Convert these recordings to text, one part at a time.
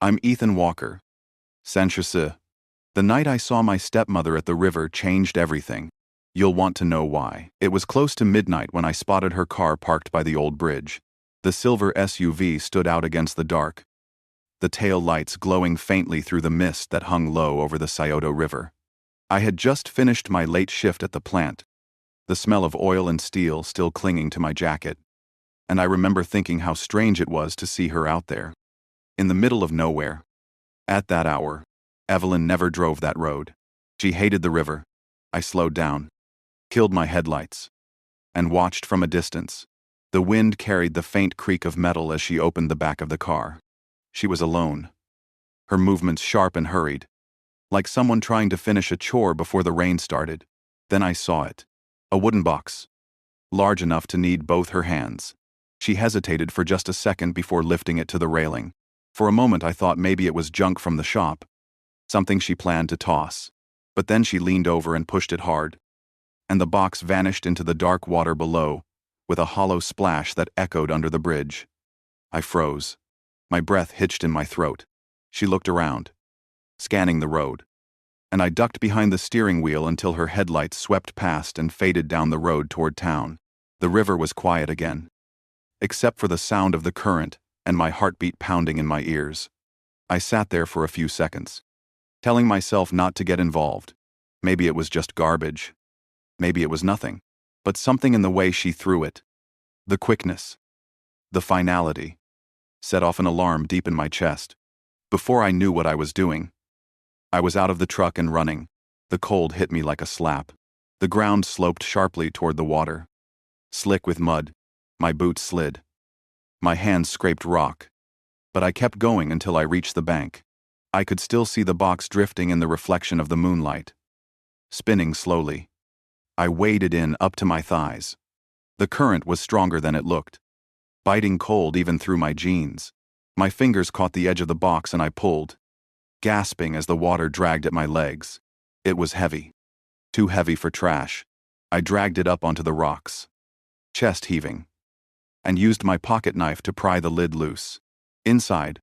I'm Ethan Walker. Saint-Chaussee. The night I saw my stepmother at the river changed everything. You'll want to know why. It was close to midnight when I spotted her car parked by the old bridge. The silver SUV stood out against the dark, the tail lights glowing faintly through the mist that hung low over the Scioto River. I had just finished my late shift at the plant, the smell of oil and steel still clinging to my jacket, and I remember thinking how strange it was to see her out there, in the middle of nowhere. At that hour, Evelyn never drove that road. She hated the river. I slowed down, killed my headlights, and watched from a distance. The wind carried the faint creak of metal as she opened the back of the car. She was alone, her movements sharp and hurried, like someone trying to finish a chore before the rain started. Then I saw it. A wooden box, large enough to need both her hands. She hesitated for just a second before lifting it to the railing. For a moment I thought maybe it was junk from the shop, something she planned to toss. But then she leaned over and pushed it hard, and the box vanished into the dark water below, with a hollow splash that echoed under the bridge. I froze. My breath hitched in my throat. She looked around, scanning the road, and I ducked behind the steering wheel until her headlights swept past and faded down the road toward town. The river was quiet again, except for the sound of the current and my heartbeat pounding in my ears. I sat there for a few seconds, telling myself not to get involved. Maybe it was just garbage. Maybe it was nothing. But something in the way she threw it, the quickness, the finality, set off an alarm deep in my chest. Before I knew what I was doing, I was out of the truck and running. The cold hit me like a slap. The ground sloped sharply toward the water, slick with mud. My boots slid. My hands scraped rock. But I kept going until I reached the bank. I could still see the box drifting in the reflection of the moonlight, spinning slowly. I waded in up to my thighs. The current was stronger than it looked, biting cold even through my jeans. My fingers caught the edge of the box and I pulled, gasping as the water dragged at my legs. It was heavy, too heavy for trash. I dragged it up onto the rocks, chest heaving, and used my pocket knife to pry the lid loose. Inside,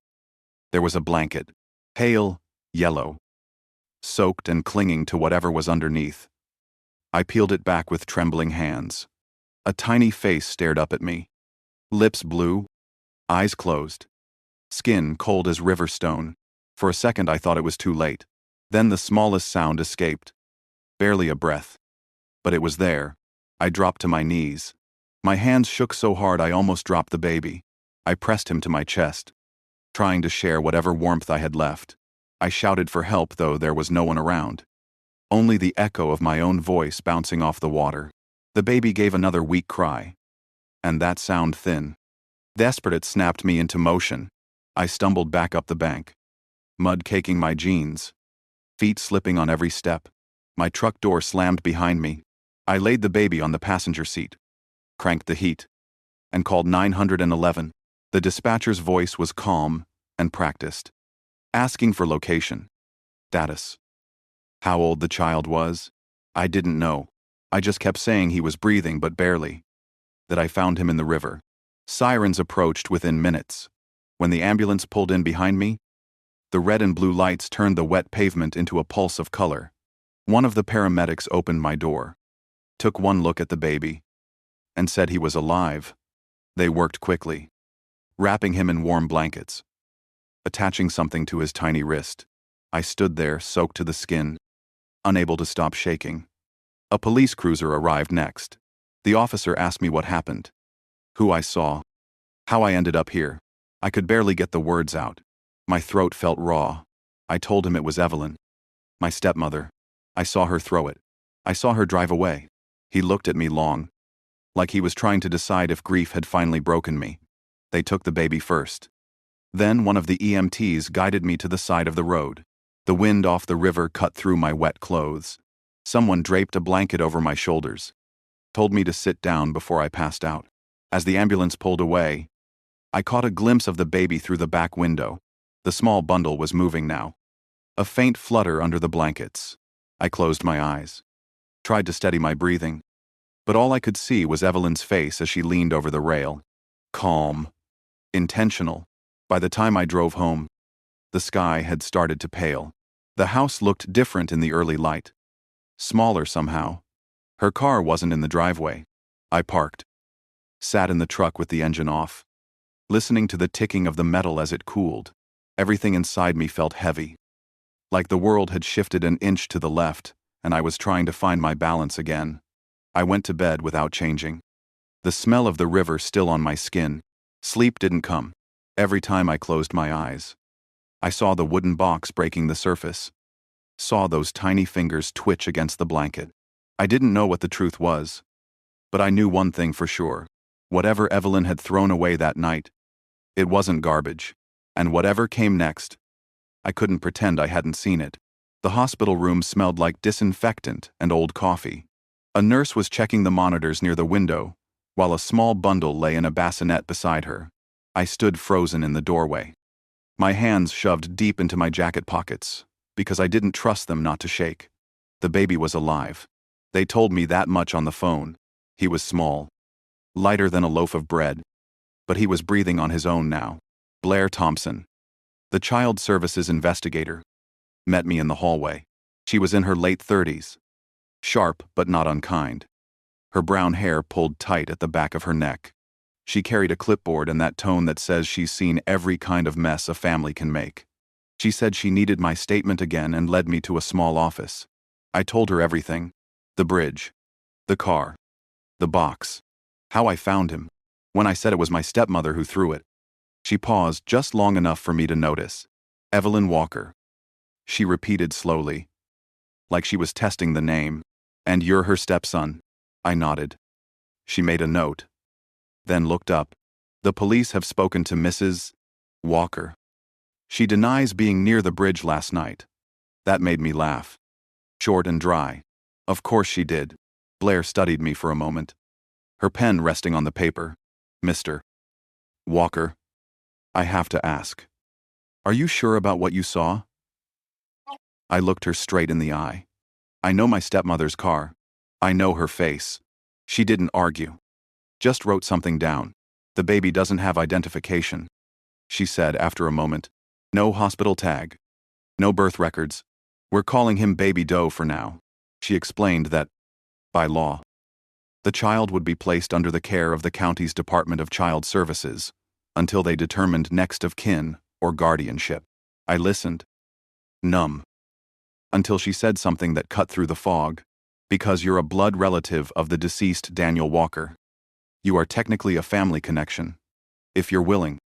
there was a blanket, pale yellow, soaked and clinging to whatever was underneath. I peeled it back with trembling hands. A tiny face stared up at me, lips blue, eyes closed, skin cold as river stone. For a second I thought it was too late. Then the smallest sound escaped, barely a breath. But it was there. I dropped to my knees. My hands shook so hard I almost dropped the baby. I pressed him to my chest, trying to share whatever warmth I had left. I shouted for help, though there was no one around. Only the echo of my own voice bouncing off the water. The baby gave another weak cry, and that sound thin. Desperate, it snapped me into motion. I stumbled back up the bank, mud caking my jeans, feet slipping on every step. My truck door slammed behind me. I laid the baby on the passenger seat, cranked the heat, and called 911. The dispatcher's voice was calm and practiced, asking for location, status. How old the child was, I didn't know. I just kept saying he was breathing but barely, that I found him in the river. Sirens approached within minutes. When the ambulance pulled in behind me, the red and blue lights turned the wet pavement into a pulse of color. One of the paramedics opened my door, took one look at the baby, and said he was alive. They worked quickly, wrapping him in warm blankets, attaching something to his tiny wrist. I stood there, soaked to the skin, unable to stop shaking. A police cruiser arrived next. The officer asked me what happened, who I saw, how I ended up here. I could barely get the words out. My throat felt raw. I told him it was Evelyn, my stepmother. I saw her throw it. I saw her drive away. He looked at me long, like he was trying to decide if grief had finally broken me. They took the baby first. Then one of the EMTs guided me to the side of the road. The wind off the river cut through my wet clothes. Someone draped a blanket over my shoulders, told me to sit down before I passed out. As the ambulance pulled away, I caught a glimpse of the baby through the back window. The small bundle was moving now, a faint flutter under the blankets. I closed my eyes, tried to steady my breathing, but all I could see was Evelyn's face as she leaned over the rail. Calm, intentional. By the time I drove home, The sky had started to pale. The house looked different in the early light. Smaller somehow. Her car wasn't in the driveway. I parked. Sat in the truck with the engine off, listening to the ticking of the metal as it cooled. Everything inside me felt heavy. Like the world had shifted an inch to the left, and I was trying to find my balance again. I went to bed without changing. The smell of the river still on my skin. Sleep didn't come. Every time I closed my eyes, I saw the wooden box breaking the surface. Saw those tiny fingers twitch against the blanket. I didn't know what the truth was, but I knew one thing for sure. Whatever Evelyn had thrown away that night, it wasn't garbage. And whatever came next, I couldn't pretend I hadn't seen it. The hospital room smelled like disinfectant and old coffee. A nurse was checking the monitors near the window, while a small bundle lay in a bassinet beside her. I stood frozen in the doorway, my hands shoved deep into my jacket pockets, because I didn't trust them not to shake. The baby was alive. They told me that much on the phone. He was small, lighter than a loaf of bread, but he was breathing on his own now. Blair Thompson, the child services investigator, met me in the hallway. She was in her late 30s, sharp but not unkind. Her brown hair pulled tight at the back of her neck. She carried a clipboard and that tone that says she's seen every kind of mess a family can make. She said she needed my statement again and led me to a small office. I told her everything. The bridge, the car, the box, how I found him. When I said it was my stepmother who threw it, she paused just long enough for me to notice. Evelyn Walker. She repeated slowly, like she was testing the name. And you're her stepson? I nodded. She made a note, then looked up. The police have spoken to Mrs. Walker. She denies being near the bridge last night. That made me laugh. Short and dry. Of course she did. Blair studied me for a moment, her pen resting on the paper. Mr. Walker, I have to ask. Are you sure about what you saw? I looked her straight in the eye. I know my stepmother's car. I know her face. She didn't argue. Just wrote something down. The baby doesn't have identification, she said after a moment. No hospital tag. No birth records. We're calling him Baby Doe for now. She explained that, by law, the child would be placed under the care of the county's Department of Child Services until they determined next of kin or guardianship. I listened, numb, until she said something that cut through the fog. Because you're a blood relative of the deceased Daniel Walker, you are technically a family connection. If you're willing,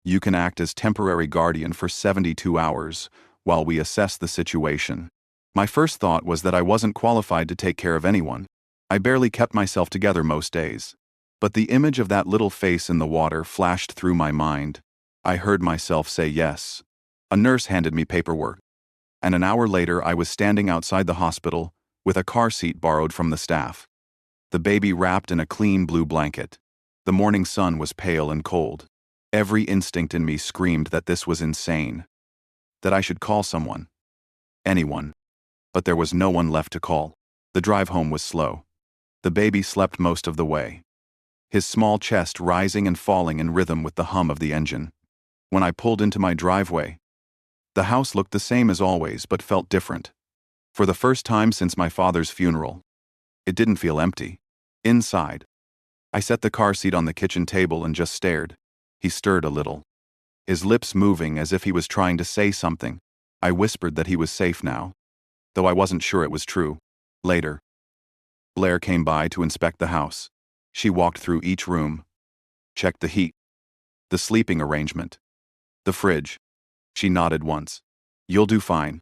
you can act as temporary guardian for 72 hours while we assess the situation. My first thought was that I wasn't qualified to take care of anyone. I barely kept myself together most days. But the image of that little face in the water flashed through my mind. I heard myself say yes. A nurse handed me paperwork, and an hour later I was standing outside the hospital with a car seat borrowed from the staff. The baby wrapped in a clean blue blanket. The morning sun was pale and cold. Every instinct in me screamed that this was insane, that I should call someone, anyone. But there was no one left to call. The drive home was slow. The baby slept most of the way, his small chest rising and falling in rhythm with the hum of the engine. When I pulled into my driveway, the house looked the same as always but felt different. For the first time since my father's funeral, it didn't feel empty. Inside, I set the car seat on the kitchen table and just stared. He stirred a little, his lips moving as if he was trying to say something. I whispered that he was safe now, though I wasn't sure it was true. Later, Blair came by to inspect the house. She walked through each room, checked the heat, the sleeping arrangement, the fridge. She nodded once. You'll do fine,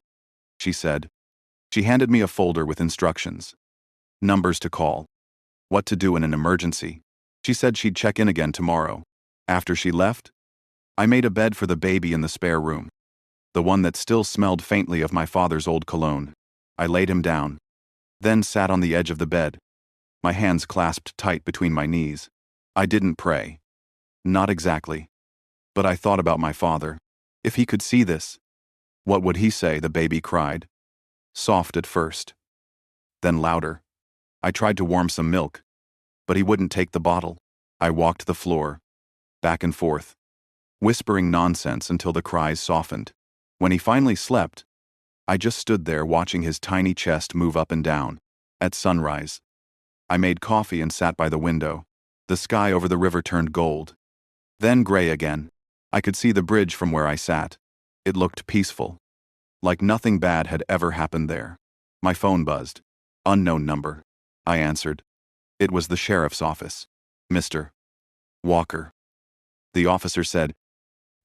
she said. She handed me a folder with instructions, numbers to call, what to do in an emergency. She said she'd check in again tomorrow. After she left, I made a bed for the baby in the spare room, the one that still smelled faintly of my father's old cologne. I laid him down, then sat on the edge of the bed, my hands clasped tight between my knees. I didn't pray. Not exactly. But I thought about my father. If he could see this, what would he say? The baby cried. Soft at first, then louder. I tried to warm some milk, but he wouldn't take the bottle. I walked the floor, back and forth, whispering nonsense until the cries softened. When he finally slept, I just stood there watching his tiny chest move up and down. At sunrise, I made coffee and sat by the window. The sky over the river turned gold, then gray again. I could see the bridge from where I sat. It looked peaceful, like nothing bad had ever happened there. My phone buzzed. Unknown number. I answered. It was the sheriff's office. Mr. Walker. The officer said,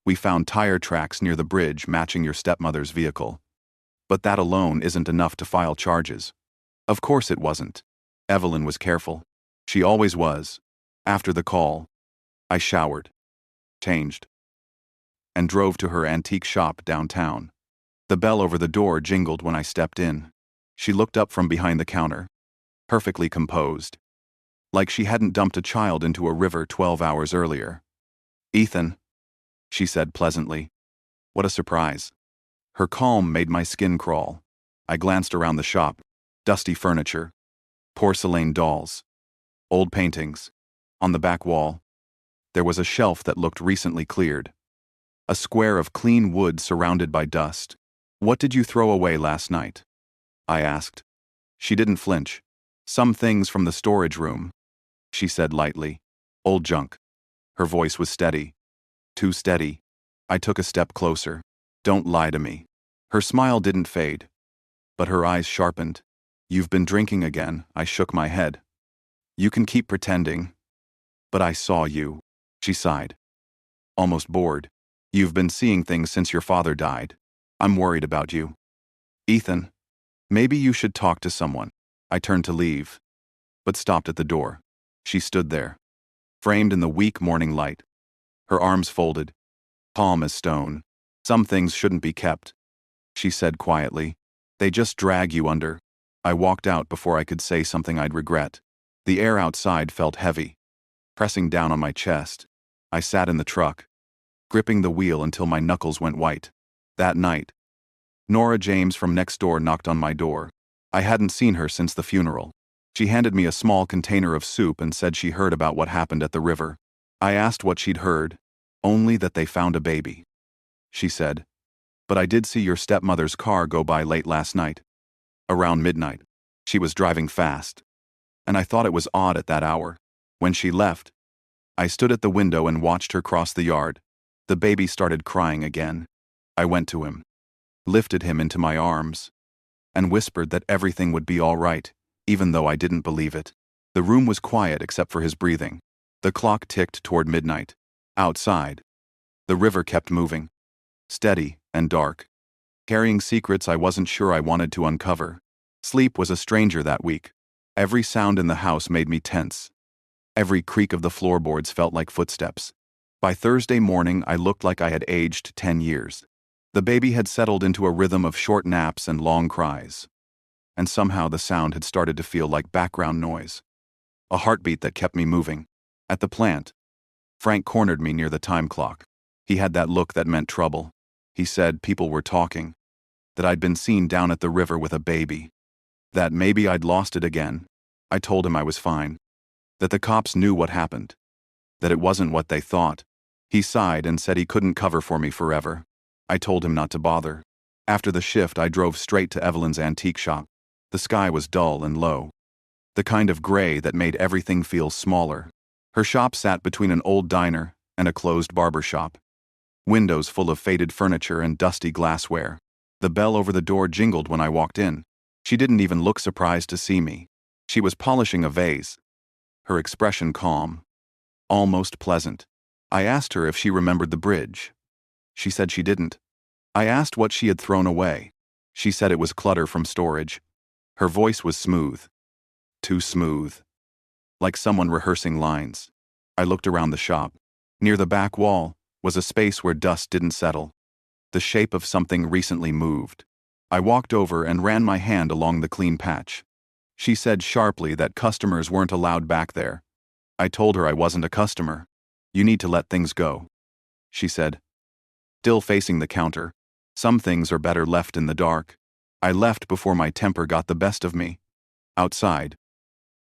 "We found tire tracks near the bridge matching your stepmother's vehicle. But that alone isn't enough to file charges." Of course it wasn't. Evelyn was careful. She always was. After the call, I showered, changed, and drove to her antique shop downtown. The bell over the door jingled when I stepped in. She looked up from behind the counter, perfectly composed, like she hadn't dumped a child into a river 12 hours earlier. "Ethan," she said pleasantly. What a surprise. Her calm made my skin crawl. I glanced around the shop. Dusty furniture, porcelain dolls, old paintings. On the back wall, there was a shelf that looked recently cleared. A square of clean wood surrounded by dust. "What did you throw away last night?" I asked. She didn't flinch. "Some things from the storage room," she said lightly. "Old junk." Her voice was steady. Too steady. I took a step closer. "Don't lie to me." Her smile didn't fade, but her eyes sharpened. "You've been drinking again." I shook my head. "You can keep pretending. But I saw you." She sighed, almost bored. "You've been seeing things since your father died. I'm worried about you." "Ethan, maybe you should talk to someone." I turned to leave, but stopped at the door. She stood there, framed in the weak morning light, her arms folded, calm as stone. "Some things shouldn't be kept," she said quietly. "They just drag you under." I walked out before I could say something I'd regret. The air outside felt heavy, pressing down on my chest. I sat in the truck, gripping the wheel until my knuckles went white. That night, Nora James from next door knocked on my door. I hadn't seen her since the funeral. She handed me a small container of soup and said she heard about what happened at the river. I asked what she'd heard. "Only that they found a baby," she said. "But I did see your stepmother's car go by late last night. Around midnight. She was driving fast. And I thought it was odd at that hour. When she left, I stood at the window and watched her cross the yard. The baby started crying again. I went to him, lifted him into my arms, and whispered that everything would be all right, even though I didn't believe it. The room was quiet except for his breathing. The clock ticked toward midnight. Outside, the river kept moving, steady and dark, carrying secrets I wasn't sure I wanted to uncover. Sleep was a stranger that week. Every sound in the house made me tense. Every creak of the floorboards felt like footsteps. By Thursday morning, I looked like I had aged 10 years. The baby had settled into a rhythm of short naps and long cries. And somehow the sound had started to feel like background noise. A heartbeat that kept me moving. At the plant, Frank cornered me near the time clock. He had that look that meant trouble. He said people were talking, that I'd been seen down at the river with a baby, that maybe I'd lost it again. I told him I was fine, that the cops knew what happened, that it wasn't what they thought. He sighed and said he couldn't cover for me forever. I told him not to bother. After the shift, I drove straight to Evelyn's antique shop. The sky was dull and low, the kind of gray that made everything feel smaller. Her shop sat between an old diner and a closed barber shop. Windows full of faded furniture and dusty glassware. The bell over the door jingled when I walked in. She didn't even look surprised to see me. She was polishing a vase, her expression calm, almost pleasant. I asked her if she remembered the bridge. She said she didn't. I asked what she had thrown away. She said it was clutter from storage. Her voice was smooth. Too smooth. Like someone rehearsing lines. I looked around the shop. Near the back wall was a space where dust didn't settle, the shape of something recently moved. I walked over and ran my hand along the clean patch. She said sharply that customers weren't allowed back there. I told her I wasn't a customer. "You need to let things go," she said, still facing the counter. "Some things are better left in the dark." I left before my temper got the best of me. Outside,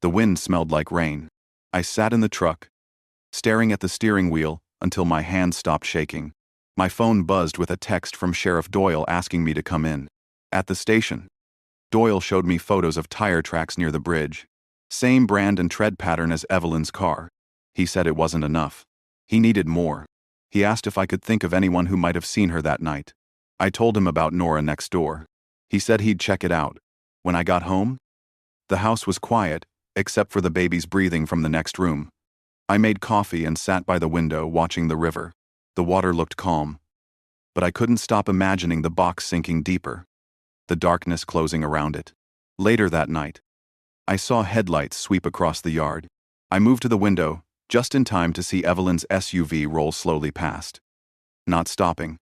the wind smelled like rain. I sat in the truck, staring at the steering wheel until my hands stopped shaking. My phone buzzed with a text from Sheriff Doyle asking me to come in. At the station, Doyle showed me photos of tire tracks near the bridge. Same brand and tread pattern as Evelyn's car. He said it wasn't enough. He needed more. He asked if I could think of anyone who might have seen her that night. I told him about Nora next door. He said he'd check it out. When I got home, the house was quiet, except for the baby's breathing from the next room. I made coffee and sat by the window watching the river. The water looked calm. But I couldn't stop imagining the box sinking deeper, the darkness closing around it. Later that night, I saw headlights sweep across the yard. I moved to the window, just in time to see Evelyn's SUV roll slowly past. Not stopping,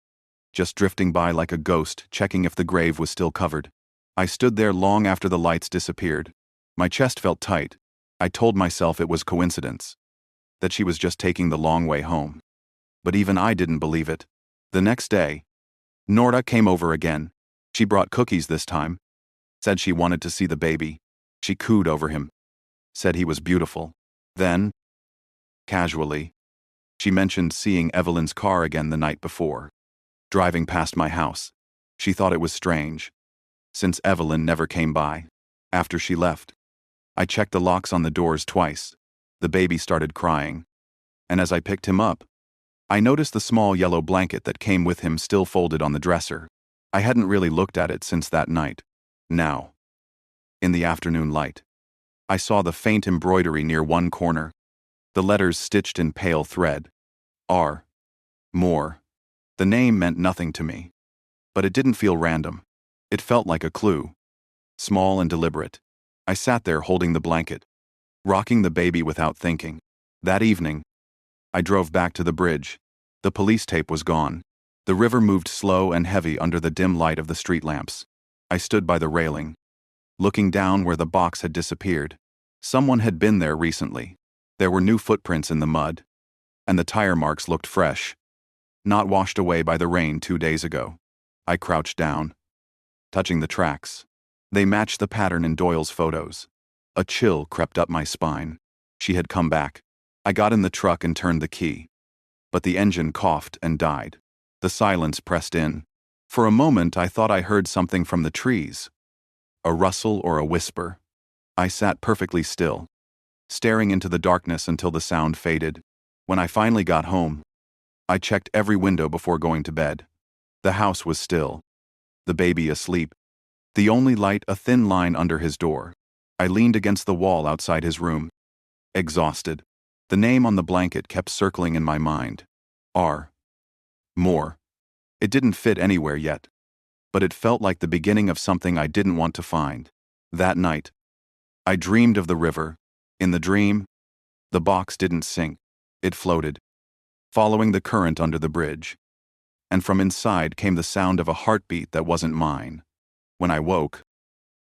just drifting by like a ghost, checking if the grave was still covered. I stood there long after the lights disappeared. My chest felt tight. I told myself it was coincidence, that she was just taking the long way home. But even I didn't believe it. The next day, Nora came over again. She brought cookies this time. Said she wanted to see the baby. She cooed over him. Said he was beautiful. Then, casually, she mentioned seeing Evelyn's car again the night before, driving past my house. She thought it was strange, since Evelyn never came by. After she left, I checked the locks on the doors twice. The baby started crying, and as I picked him up, I noticed the small yellow blanket that came with him still folded on the dresser. I hadn't really looked at it since that night. Now, in the afternoon light, I saw the faint embroidery near one corner, the letters stitched in pale thread. R. More. The name meant nothing to me, but it didn't feel random. It felt like a clue, small and deliberate. I sat there holding the blanket, rocking the baby without thinking. That evening, I drove back to the bridge. The police tape was gone. The river moved slow and heavy under the dim light of the street lamps. I stood by the railing, looking down where the box had disappeared. Someone had been there recently. There were new footprints in the mud, and the tire marks looked fresh, not washed away by the rain 2 days ago. I crouched down, touching the tracks. They matched the pattern in Doyle's photos. A chill crept up my spine. She had come back. I got in the truck and turned the key. But the engine coughed and died. The silence pressed in. For a moment I thought I heard something from the trees. A rustle or a whisper. I sat perfectly still, staring into the darkness until the sound faded. When I finally got home, I checked every window before going to bed. The house was still. The baby asleep. The only light a thin line under his door. I leaned against the wall outside his room, exhausted. The name on the blanket kept circling in my mind. R. More. It didn't fit anywhere yet, but it felt like the beginning of something I didn't want to find. That night, I dreamed of the river. In the dream, the box didn't sink. It floated, following the current under the bridge. And from inside came the sound of a heartbeat that wasn't mine. When I woke,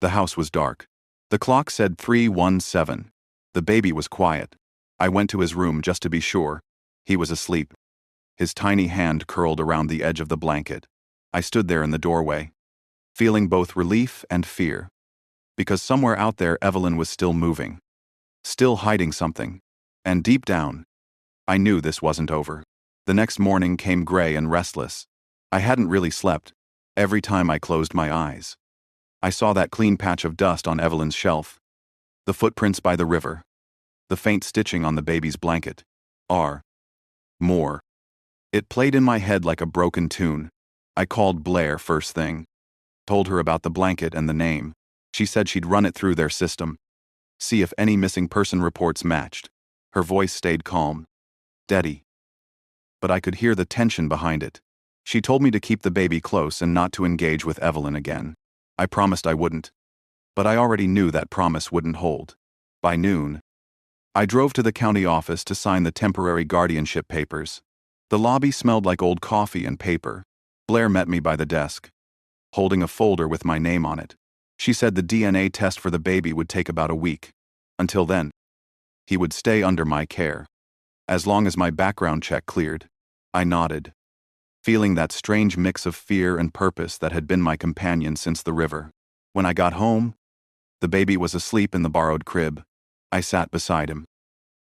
the house was dark. The clock said 3:17. The baby was quiet. I went to his room just to be sure. He was asleep, his tiny hand curled around the edge of the blanket. I stood there in the doorway, feeling both relief and fear, because somewhere out there Evelyn was still moving, still hiding something. And deep down, I knew this wasn't over. The next morning came gray and restless. I hadn't really slept. Every time I closed my eyes, I saw that clean patch of dust on Evelyn's shelf, the footprints by the river, the faint stitching on the baby's blanket. R. More. It played in my head like a broken tune. I called Blair first thing, told her about the blanket and the name. She said she'd run it through their system, see if any missing person reports matched. Her voice stayed calm. Steady. But I could hear the tension behind it. She told me to keep the baby close and not to engage with Evelyn again. I promised I wouldn't. But I already knew that promise wouldn't hold. By noon, I drove to the county office to sign the temporary guardianship papers. The lobby smelled like old coffee and paper. Blair met me by the desk, holding a folder with my name on it. She said the DNA test for the baby would take about a week. Until then, he would stay under my care, as long as my background check cleared. I nodded, feeling that strange mix of fear and purpose that had been my companion since the river. When I got home, the baby was asleep in the borrowed crib. I sat beside him,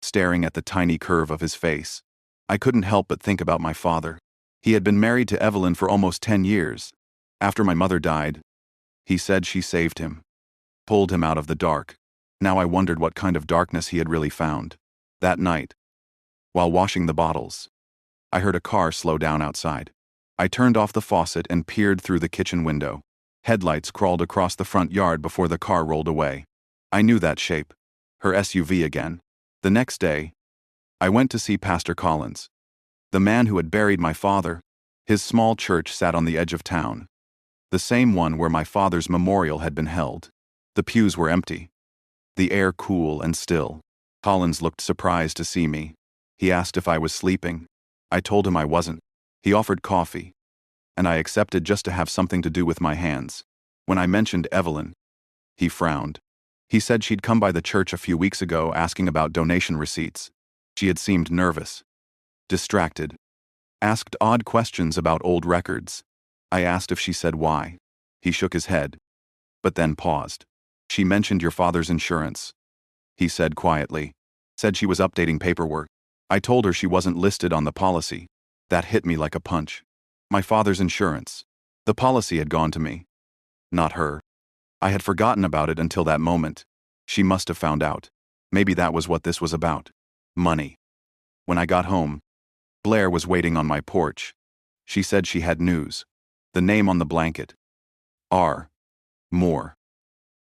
staring at the tiny curve of his face. I couldn't help but think about my father. He had been married to Evelyn for almost 10 years. After my mother died, he said she saved him, pulled him out of the dark. Now I wondered what kind of darkness he had really found. That night, while washing the bottles, I heard a car slow down outside. I turned off the faucet and peered through the kitchen window. Headlights crawled across the front yard before the car rolled away. I knew that shape. Her SUV again. The next day, I went to see Pastor Collins, the man who had buried my father. His small church sat on the edge of town, the same one where my father's memorial had been held. The pews were empty, the air cool and still. Collins looked surprised to see me. He asked if I was sleeping. I told him I wasn't. He offered coffee, and I accepted just to have something to do with my hands. When I mentioned Evelyn, he frowned. He said she'd come by the church a few weeks ago asking about donation receipts. She had seemed nervous, distracted, asked odd questions about old records. I asked if she said why. He shook his head, but then paused. She mentioned your father's insurance, he said quietly. Said she was updating paperwork. I told her she wasn't listed on the policy. That hit me like a punch. My father's insurance. The policy had gone to me, not her. I had forgotten about it until that moment. She must have found out. Maybe that was what this was about. Money. When I got home, Blair was waiting on my porch. She said she had news. The name on the blanket, R. Moore,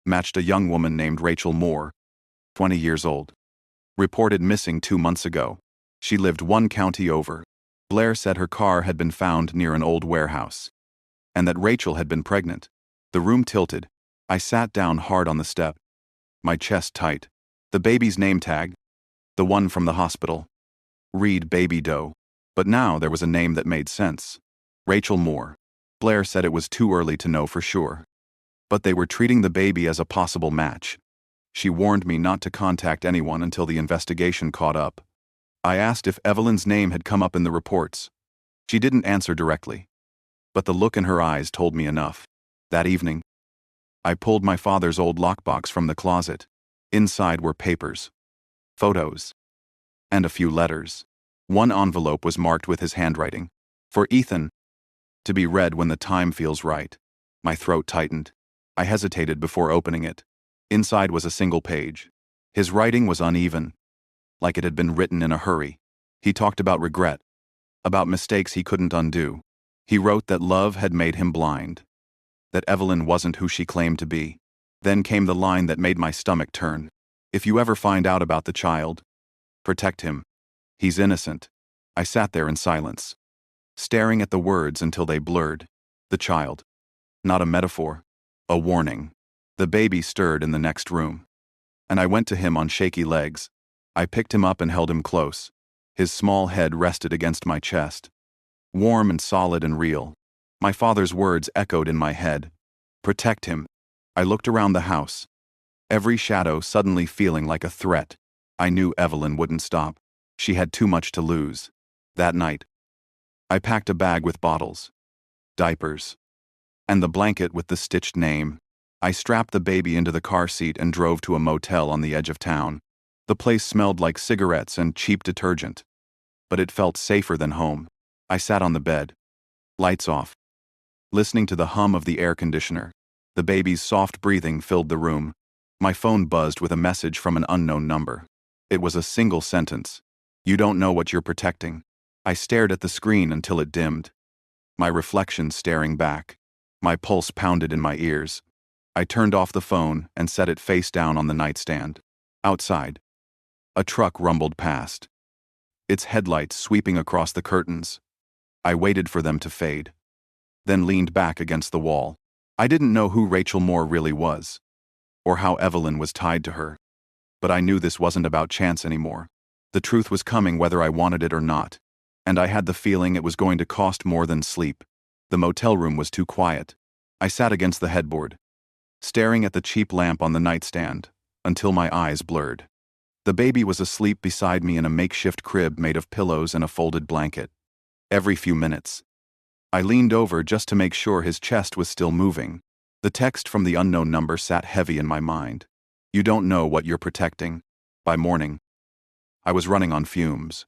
matched a young woman named Rachel Moore, 20 years old. Reported missing 2 months ago. She lived 1 county over. Blair said her car had been found near an old warehouse, and that Rachel had been pregnant. The room tilted. I sat down hard on the step, my chest tight. The baby's name tag, the one from the hospital. Read Baby Doe. But now there was a name that made sense. Rachel Moore. Blair said it was too early to know for sure, but they were treating the baby as a possible match. She warned me not to contact anyone until the investigation caught up. I asked if Evelyn's name had come up in the reports. She didn't answer directly, but the look in her eyes told me enough. That evening, I pulled my father's old lockbox from the closet. Inside were papers, photos, and a few letters. One envelope was marked with his handwriting, for Ethan, to be read when the time feels right. My throat tightened. I hesitated before opening it. Inside was a single page. His writing was uneven, like it had been written in a hurry. He talked about regret, about mistakes he couldn't undo. He wrote that love had made him blind, that Evelyn wasn't who she claimed to be. Then came the line that made my stomach turn. If you ever find out about the child, protect him. He's innocent. I sat there in silence, staring at the words until they blurred. The child. Not a metaphor. A warning. The baby stirred in the next room, and I went to him on shaky legs. I picked him up and held him close. His small head rested against my chest, warm and solid and real. My father's words echoed in my head. Protect him. I looked around the house, every shadow suddenly feeling like a threat. I knew Evelyn wouldn't stop. She had too much to lose. That night, I packed a bag with bottles, diapers, and the blanket with the stitched name. I strapped the baby into the car seat and drove to a motel on the edge of town. The place smelled like cigarettes and cheap detergent, but it felt safer than home. I sat on the bed, lights off, listening to the hum of the air conditioner. The baby's soft breathing filled the room. My phone buzzed with a message from an unknown number. It was a single sentence. You don't know what you're protecting. I stared at the screen until it dimmed, my reflection staring back. My pulse pounded in my ears. I turned off the phone and set it face down on the nightstand. Outside, a truck rumbled past, its headlights sweeping across the curtains. I waited for them to fade, then leaned back against the wall. I didn't know who Rachel Moore really was, or how Evelyn was tied to her, but I knew this wasn't about chance anymore. The truth was coming whether I wanted it or not, and I had the feeling it was going to cost more than sleep. The motel room was too quiet. I sat against the headboard, staring at the cheap lamp on the nightstand, until my eyes blurred. The baby was asleep beside me in a makeshift crib made of pillows and a folded blanket. Every few minutes, I leaned over just to make sure his chest was still moving. The text from the unknown number sat heavy in my mind. You don't know what you're protecting. By morning, I was running on fumes.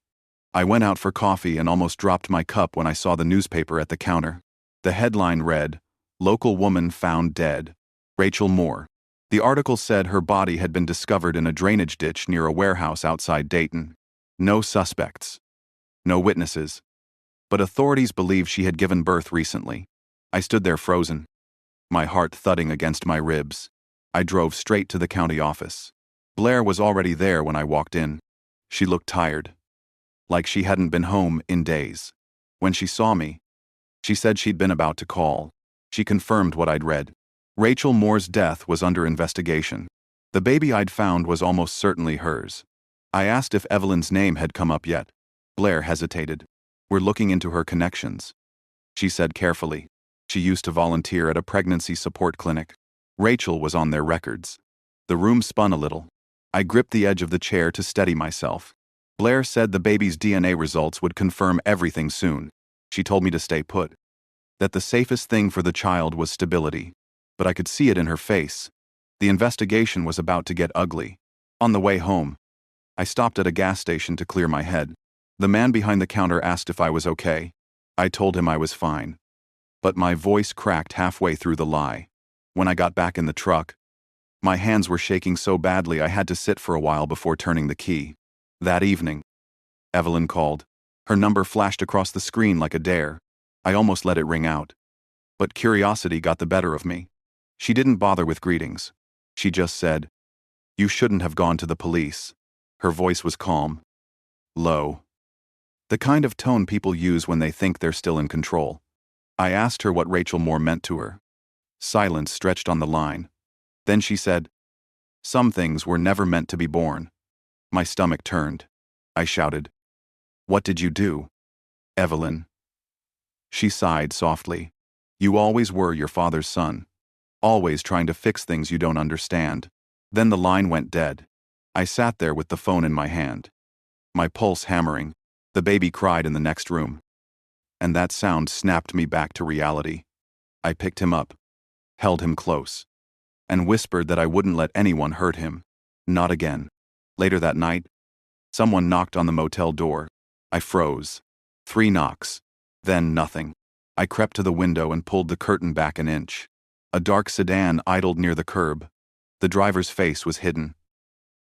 I went out for coffee and almost dropped my cup when I saw the newspaper at the counter. The headline read, "Local woman found dead. Rachel Moore." The article said her body had been discovered in a drainage ditch near a warehouse outside Dayton. No suspects. No witnesses. But authorities believe she had given birth recently. I stood there frozen, my heart thudding against my ribs. I drove straight to the county office. Blair was already there when I walked in. She looked tired, like she hadn't been home in days. When she saw me, she said she'd been about to call. She confirmed what I'd read. Rachel Moore's death was under investigation. The baby I'd found was almost certainly hers. I asked if Evelyn's name had come up yet. Blair hesitated. "We're looking into her connections," she said carefully. She used to volunteer at a pregnancy support clinic. Rachel was on their records. The room spun a little. I gripped the edge of the chair to steady myself. Blair said the baby's DNA results would confirm everything soon. She told me to stay put. That the safest thing for the child was stability. But I could see it in her face. The investigation was about to get ugly. On the way home, I stopped at a gas station to clear my head. The man behind the counter asked if I was okay. I told him I was fine. But my voice cracked halfway through the lie. When I got back in the truck, my hands were shaking so badly I had to sit for a while before turning the key. That evening, Evelyn called. Her number flashed across the screen like a dare. I almost let it ring out. But curiosity got the better of me. She didn't bother with greetings. She just said, "You shouldn't have gone to the police." Her voice was calm, low. The kind of tone people use when they think they're still in control. I asked her what Rachel Moore meant to her. Silence stretched on the line. Then she said, "Some things were never meant to be born." My stomach turned. I shouted, "What did you do, Evelyn?" She sighed softly. "You always were your father's son. Always trying to fix things you don't understand." Then the line went dead. I sat there with the phone in my hand, my pulse hammering. The baby cried in the next room. And that sound snapped me back to reality. I picked him up, held him close, and whispered that I wouldn't let anyone hurt him. Not again. Later that night, someone knocked on the motel door. I froze. 3 knocks. Then nothing. I crept to the window and pulled the curtain back an inch. A dark sedan idled near the curb. The driver's face was hidden.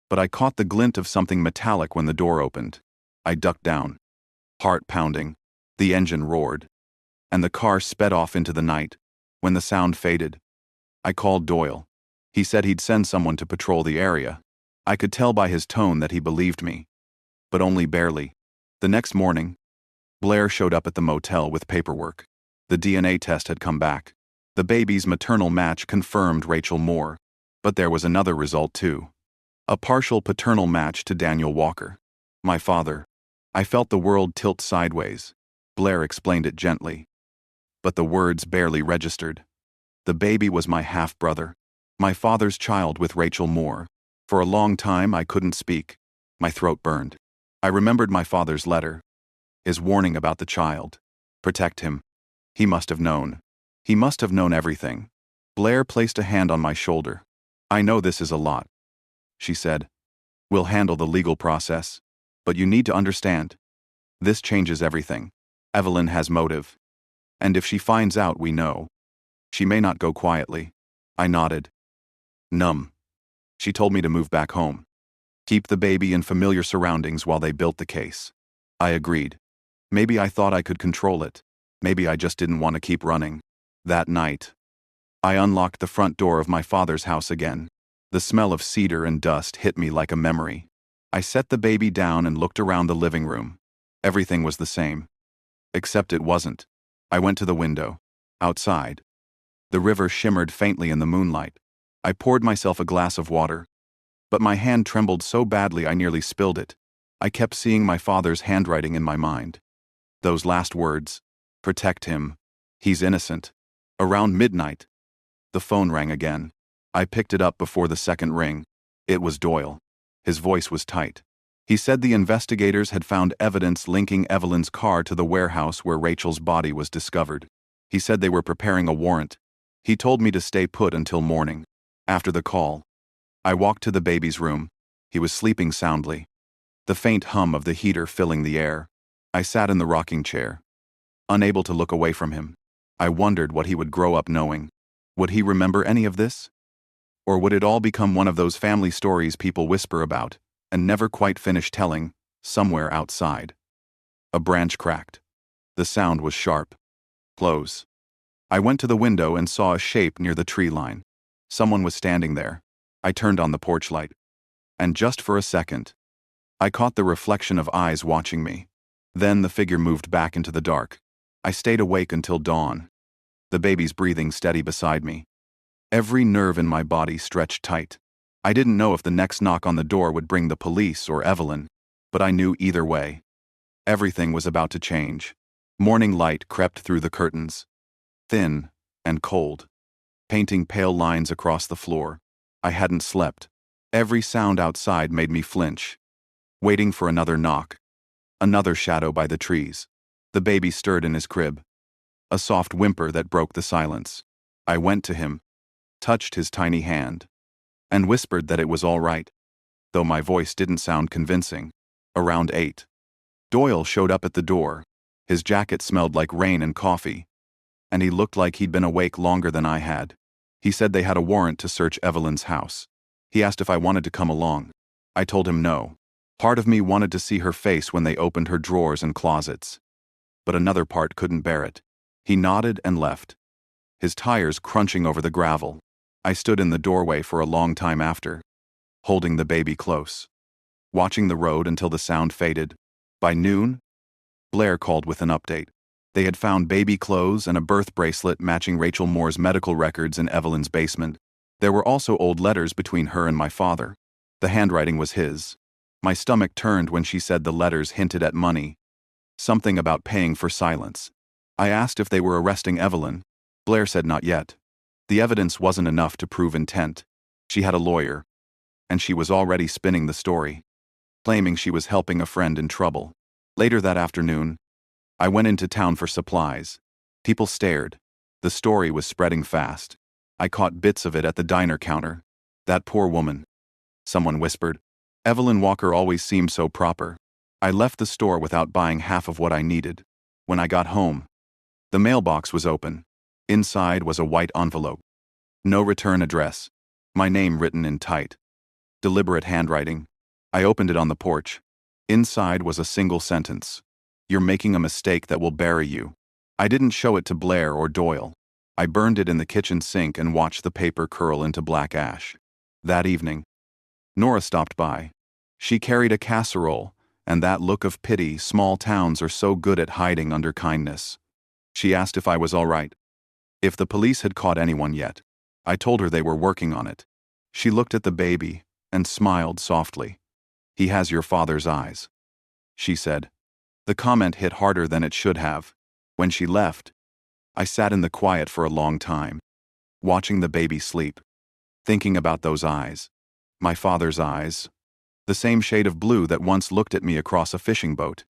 But I caught the glint of something metallic when the door opened. I ducked down, heart pounding. The engine roared, and the car sped off into the night. When the sound faded, I called Doyle. He said he'd send someone to patrol the area. I could tell by his tone that he believed me, but only barely. The next morning, Blair showed up at the motel with paperwork. The DNA test had come back. The baby's maternal match confirmed Rachel Moore, but there was another result too. A partial paternal match to Daniel Walker, my father. I felt the world tilt sideways. Blair explained it gently, but the words barely registered. The baby was my half-brother, my father's child with Rachel Moore. For a long time I couldn't speak. My throat burned. I remembered my father's letter, his warning about the child. Protect him. He must have known. He must have known everything. Blair placed a hand on my shoulder. "I know this is a lot," she said. "We'll handle the legal process. But you need to understand. This changes everything. Evelyn has motive. And if she finds out, we know. She may not go quietly." I nodded. Numb. She told me to move back home. Keep the baby in familiar surroundings while they built the case. I agreed. Maybe I thought I could control it. Maybe I just didn't want to keep running. That night, I unlocked the front door of my father's house again. The smell of cedar and dust hit me like a memory. I set the baby down and looked around the living room. Everything was the same. Except it wasn't. I went to the window. Outside, the river shimmered faintly in the moonlight. I poured myself a glass of water, but my hand trembled so badly I nearly spilled it. I kept seeing my father's handwriting in my mind. Those last words, "Protect him. He's innocent." Around midnight, the phone rang again. I picked it up before the second ring. It was Doyle. His voice was tight. He said the investigators had found evidence linking Evelyn's car to the warehouse where Rachel's body was discovered. He said they were preparing a warrant. He told me to stay put until morning. After the call, I walked to the baby's room. He was sleeping soundly, the faint hum of the heater filling the air. I sat in the rocking chair, unable to look away from him. I wondered what he would grow up knowing. Would he remember any of this? Or would it all become one of those family stories people whisper about and never quite finish telling, somewhere outside? A branch cracked. The sound was sharp. Close. I went to the window and saw a shape near the tree line. Someone was standing there. I turned on the porch light. And just for a second, I caught the reflection of eyes watching me. Then the figure moved back into the dark. I stayed awake until dawn. The baby's breathing steady beside me. Every nerve in my body stretched tight. I didn't know if the next knock on the door would bring the police or Evelyn, but I knew either way. Everything was about to change. Morning light crept through the curtains, thin and cold, painting pale lines across the floor. I hadn't slept. Every sound outside made me flinch. Waiting for another knock. Another shadow by the trees. The baby stirred in his crib. A soft whimper that broke the silence. I went to him, touched his tiny hand, and whispered that it was all right, though my voice didn't sound convincing. Around 8. Doyle showed up at the door. His jacket smelled like rain and coffee, and he looked like he'd been awake longer than I had. He said they had a warrant to search Evelyn's house. He asked if I wanted to come along. I told him no. Part of me wanted to see her face when they opened her drawers and closets, but another part couldn't bear it. He nodded and left, his tires crunching over the gravel. I stood in the doorway for a long time after, holding the baby close, watching the road until the sound faded. By noon, Blair called with an update. They had found baby clothes and a birth bracelet matching Rachel Moore's medical records in Evelyn's basement. There were also old letters between her and my father. The handwriting was his. My stomach turned when she said the letters hinted at money, something about paying for silence. I asked if they were arresting Evelyn. Blair said not yet. The evidence wasn't enough to prove intent. She had a lawyer, and she was already spinning the story, claiming she was helping a friend in trouble. Later that afternoon, I went into town for supplies. People stared. The story was spreading fast. I caught bits of it at the diner counter. That poor woman. Someone whispered. Evelyn Walker always seemed so proper. I left the store without buying half of what I needed. When I got home, the mailbox was open. Inside was a white envelope. No return address. My name written in tight, deliberate handwriting. I opened it on the porch. Inside was a single sentence. You're making a mistake that will bury you. I didn't show it to Blair or Doyle. I burned it in the kitchen sink and watched the paper curl into black ash. That evening, Nora stopped by. She carried a casserole, and that look of pity small towns are so good at hiding under kindness. She asked if I was all right, if the police had caught anyone yet. I told her they were working on it. She looked at the baby and smiled softly. He has your father's eyes, she said. The comment hit harder than it should have. When she left, I sat in the quiet for a long time, watching the baby sleep, thinking about those eyes. My father's eyes, the same shade of blue that once looked at me across a fishing boat.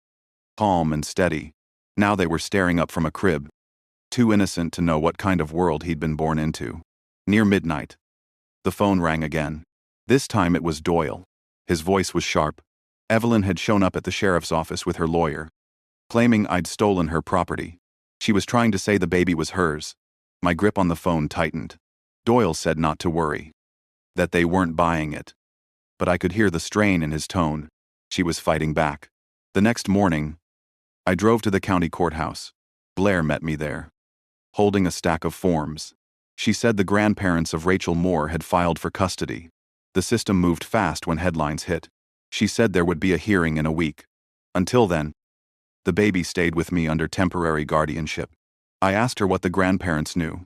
Calm and steady. Now they were staring up from a crib, too innocent to know what kind of world he'd been born into. Near midnight, the phone rang again. This time it was Doyle. His voice was sharp. Evelyn had shown up at the sheriff's office with her lawyer, claiming I'd stolen her property. She was trying to say the baby was hers. My grip on the phone tightened. Doyle said not to worry, that they weren't buying it. But I could hear the strain in his tone. She was fighting back. The next morning, I drove to the county courthouse. Blair met me there, holding a stack of forms. She said the grandparents of Rachel Moore had filed for custody. The system moved fast when headlines hit. She said there would be a hearing in a week. Until then, the baby stayed with me under temporary guardianship. I asked her what the grandparents knew.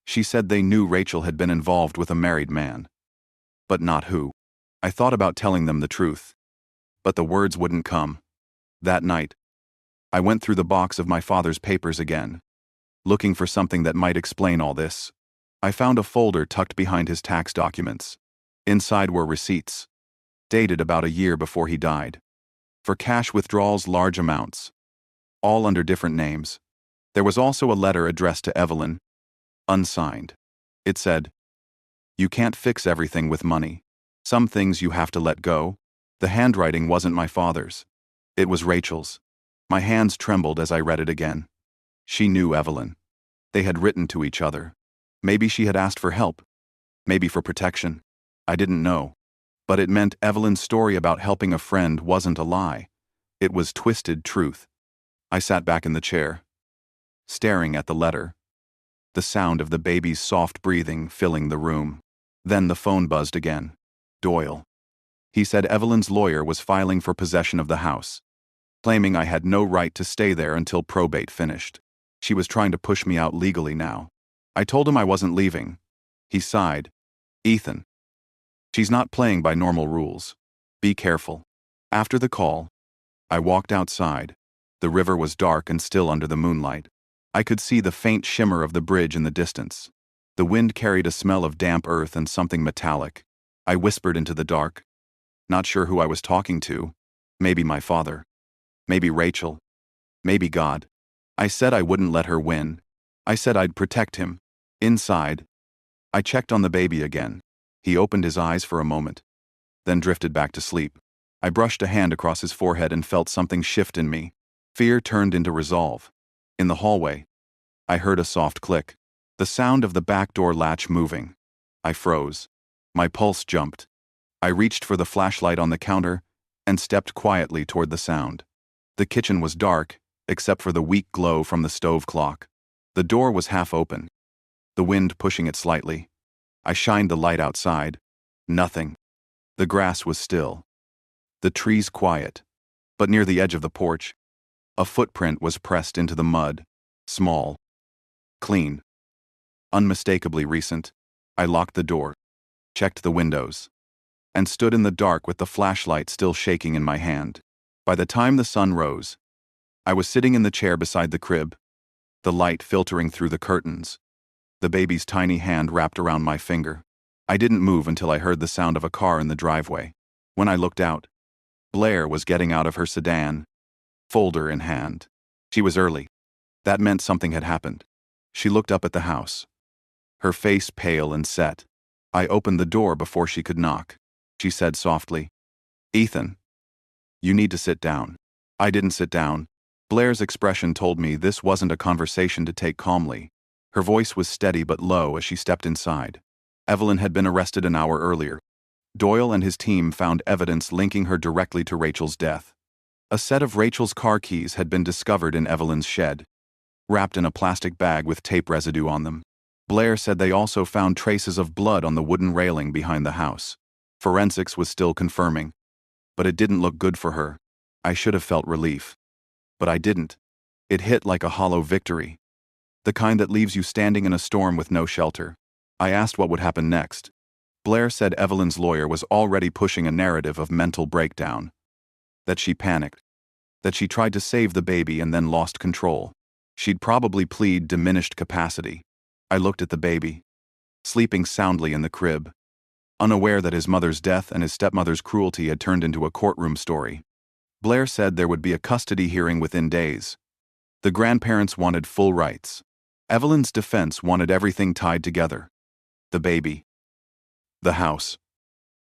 She said they knew Rachel had been involved with a married man, but not who. I thought about telling them the truth, but the words wouldn't come. That night, I went through the box of my father's papers again, looking for something that might explain all this. I found a folder tucked behind his tax documents. Inside were receipts, dated about a year before he died, for cash withdrawals large amounts, all under different names. There was also a letter addressed to Evelyn, unsigned. It said, "You can't fix everything with money. Some things you have to let go." The handwriting wasn't my father's. It was Rachel's. My hands trembled as I read it again. She knew Evelyn. They had written to each other. Maybe she had asked for help. Maybe for protection. I didn't know. But it meant Evelyn's story about helping a friend wasn't a lie. It was twisted truth. I sat back in the chair, staring at the letter, the sound of the baby's soft breathing filling the room. Then the phone buzzed again. Doyle. He said Evelyn's lawyer was filing for possession of the house, claiming I had no right to stay there until probate finished. She was trying to push me out legally now. I told him I wasn't leaving. He sighed. Ethan. She's not playing by normal rules. Be careful. After the call, I walked outside. The river was dark and still under the moonlight. I could see the faint shimmer of the bridge in the distance. The wind carried a smell of damp earth and something metallic. I whispered into the dark. Not sure who I was talking to. Maybe my father. Maybe Rachel. Maybe God. I said I wouldn't let her win. I said I'd protect him. Inside, I checked on the baby again. He opened his eyes for a moment, then drifted back to sleep. I brushed a hand across his forehead and felt something shift in me. Fear turned into resolve. In the hallway, I heard a soft click, the sound of the back door latch moving. I froze. My pulse jumped. I reached for the flashlight on the counter and stepped quietly toward the sound. The kitchen was dark, except for the weak glow from the stove clock. The door was half open, the wind pushing it slightly. I shined the light outside. Nothing. The grass was still. The trees quiet. But near the edge of the porch, a footprint was pressed into the mud. Small. Clean. Unmistakably recent. I locked the door, checked the windows, and stood in the dark with the flashlight still shaking in my hand. By the time the sun rose, I was sitting in the chair beside the crib, the light filtering through the curtains, the baby's tiny hand wrapped around my finger. I didn't move until I heard the sound of a car in the driveway. When I looked out, Blair was getting out of her sedan, folder in hand. She was early. That meant something had happened. She looked up at the house, her face pale and set. I opened the door before she could knock. She said softly, "Ethan, you need to sit down." I didn't sit down. Blair's expression told me this wasn't a conversation to take calmly. Her voice was steady but low as she stepped inside. Evelyn had been arrested an hour earlier. Doyle and his team found evidence linking her directly to Rachel's death. A set of Rachel's car keys had been discovered in Evelyn's shed, wrapped in a plastic bag with tape residue on them. Blair said they also found traces of blood on the wooden railing behind the house. Forensics was still confirming, but it didn't look good for her. I should have felt relief. But I didn't. It hit like a hollow victory. The kind that leaves you standing in a storm with no shelter. I asked what would happen next. Blair said Evelyn's lawyer was already pushing a narrative of mental breakdown. That she panicked. That she tried to save the baby and then lost control. She'd probably plead diminished capacity. I looked at the baby, sleeping soundly in the crib, unaware that his mother's death and his stepmother's cruelty had turned into a courtroom story. Blair said there would be a custody hearing within days. The grandparents wanted full rights. Evelyn's defense wanted everything tied together. The baby. The house.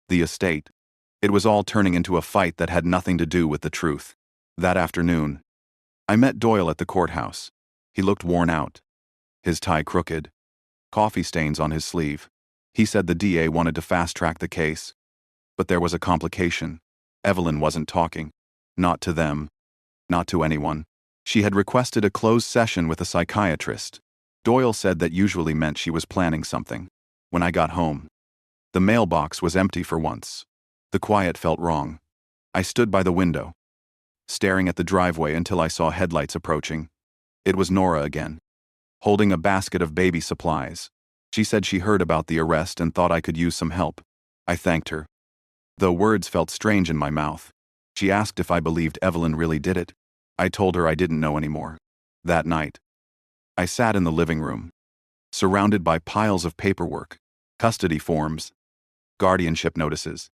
The estate. It was all turning into a fight that had nothing to do with the truth. That afternoon, I met Doyle at the courthouse. He looked worn out, his tie crooked, coffee stains on his sleeve. He said the DA wanted to fast-track the case. But there was a complication. Evelyn wasn't talking. Not to them. Not to anyone. She had requested a closed session with a psychiatrist. Doyle said that usually meant she was planning something. When I got home, the mailbox was empty for once. The quiet felt wrong. I stood by the window, staring at the driveway until I saw headlights approaching. It was Nora again, holding a basket of baby supplies. She said she heard about the arrest and thought I could use some help. I thanked her, though words felt strange in my mouth. She asked if I believed Evelyn really did it. I told her I didn't know anymore. That night, I sat in the living room, surrounded by piles of paperwork, custody forms, guardianship notices,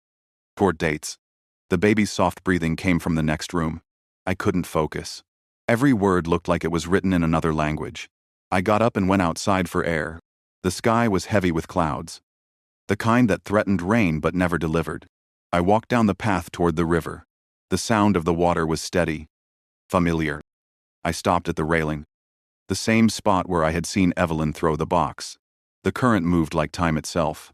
court dates. The baby's soft breathing came from the next room. I couldn't focus. Every word looked like it was written in another language. I got up and went outside for air. The sky was heavy with clouds, the kind that threatened rain but never delivered. I walked down the path toward the river. The sound of the water was steady, Familiar. I stopped at the railing. The same spot where I had seen Evelyn throw the box. The current moved like time itself.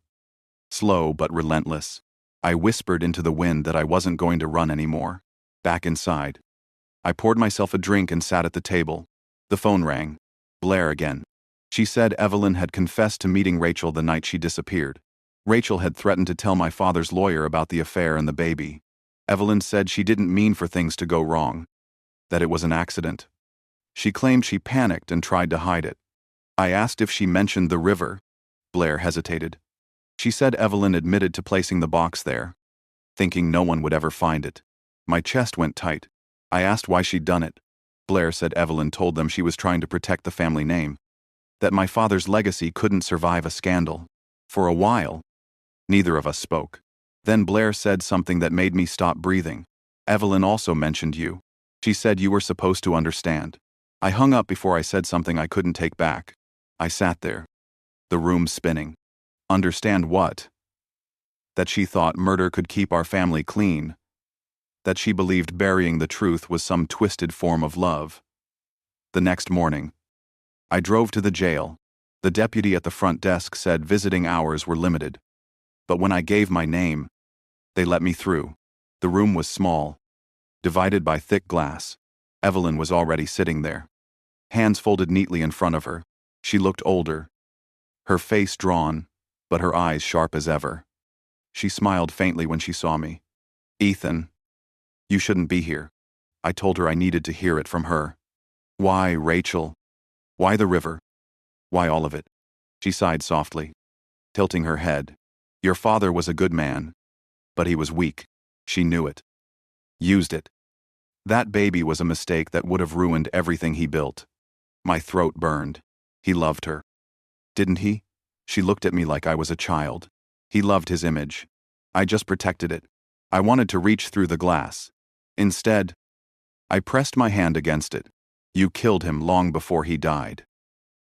Slow but relentless. I whispered into the wind that I wasn't going to run anymore. Back inside. I poured myself a drink and sat at the table. The phone rang. Blair again. She said Evelyn had confessed to meeting Rachel the night she disappeared. Rachel had threatened to tell my father's lawyer about the affair and the baby. Evelyn said she didn't mean for things to go wrong. That it was an accident. She claimed she panicked and tried to hide it. I asked if she mentioned the river. Blair hesitated. She said Evelyn admitted to placing the box there, thinking no one would ever find it. My chest went tight. I asked why she'd done it. Blair said Evelyn told them she was trying to protect the family name, that my father's legacy couldn't survive a scandal. For a while, neither of us spoke. Then Blair said something that made me stop breathing. Evelyn also mentioned you. She said you were supposed to understand. I hung up before I said something I couldn't take back. I sat there, the room spinning. Understand what? That she thought murder could keep our family clean. That she believed burying the truth was some twisted form of love. The next morning, I drove to the jail. The deputy at the front desk said visiting hours were limited. But when I gave my name, they let me through. The room was small, divided by thick glass. Evelyn was already sitting there, hands folded neatly in front of her. She looked older, her face drawn, but her eyes sharp as ever. She smiled faintly when she saw me. Ethan, you shouldn't be here. I told her I needed to hear it from her. Why, Rachel? Why the river? Why all of it? She sighed softly, tilting her head. Your father was a good man, but he was weak. She knew it. Used it. That baby was a mistake that would have ruined everything he built. My throat burned. He loved her. Didn't he? She looked at me like I was a child. He loved his image. I just protected it. I wanted to reach through the glass. Instead, I pressed my hand against it. You killed him long before he died.